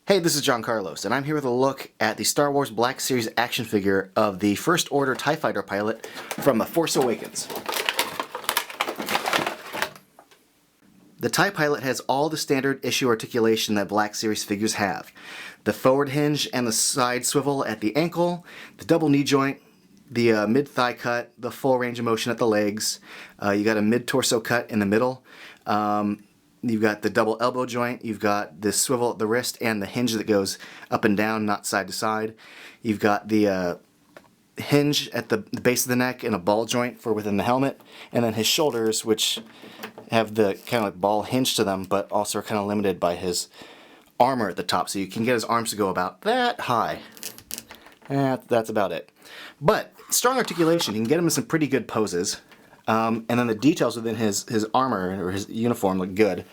Hey, this is John Carlos, and I'm here with a look at the Star Wars Black Series action figure of the First Order TIE Fighter pilot from The Force Awakens. The TIE Pilot has all the standard issue articulation that Black Series figures have. The forward hinge and the side swivel at the ankle, the double knee joint, the mid-thigh cut, the full range of motion at the legs. You got a mid-torso cut in the middle. You've got the double elbow joint, you've got the swivel at the wrist and the hinge that goes up and down, not side to side. You've got the hinge at the base of the neck and a ball joint for within the helmet. And then his shoulders, which have the kind of like ball hinge to them, but also are kind of limited by his armor at the top. So you can get his arms to go about that high. That's about it. But strong articulation, you can get him in some pretty good poses. And then the details within his armor or his uniform look good.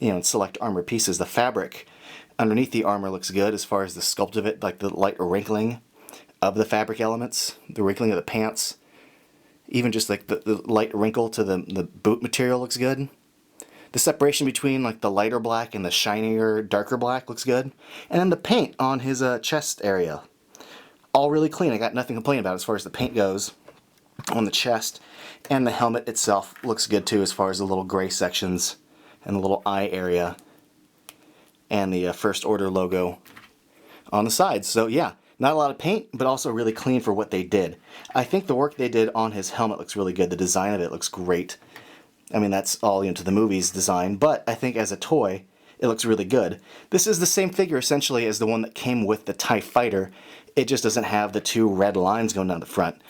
You know, select armor pieces. The fabric underneath the armor looks good as far as the sculpt of it, like the light wrinkling of the fabric elements, the wrinkling of the pants, even just like the light wrinkle to the boot material looks good. The separation between like the lighter black and the shinier, darker black looks good. And then the paint on his chest area, all really clean. I got nothing to complain about as far as the paint goes on the chest. And the helmet itself looks good too as far as the little gray sections and the little eye area and the First Order logo on the sides. So yeah, not a lot of paint, but also really clean for what they did. I think the work they did on his helmet looks really good. The design of it looks great. I mean, that's all into the movie's design, but I think as a toy, it looks really good. This is the same figure essentially as the one that came with the TIE Fighter. It just doesn't have the two red lines going down the front.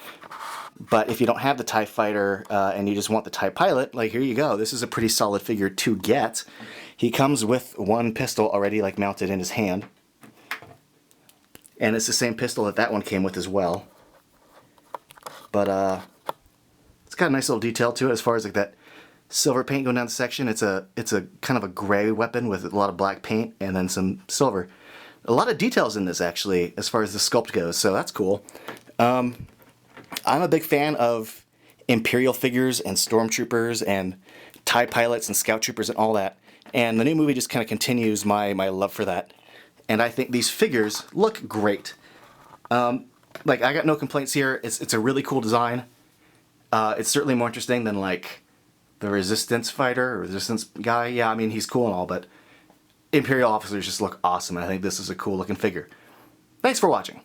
But if you don't have the TIE Fighter and you just want the TIE Pilot, like here you go. This is a pretty solid figure to get. He comes with one pistol already like mounted in his hand. And it's the same pistol that one came with as well. But it's got a nice little detail to it as far as like that silver paint going down the section. It's a kind of a gray weapon with a lot of black paint and then some silver. A lot of details in this actually as far as the sculpt goes, so that's cool. I'm a big fan of Imperial figures and Stormtroopers and TIE Pilots and Scout Troopers and all that. And the new movie just kind of continues my love for that. And I think these figures look great. Like, I got no complaints here. It's a really cool design. It's certainly more interesting than, like, the Resistance fighter or Resistance guy. Yeah, I mean, he's cool and all, but Imperial officers just look awesome. And I think this is a cool looking figure. Thanks for watching.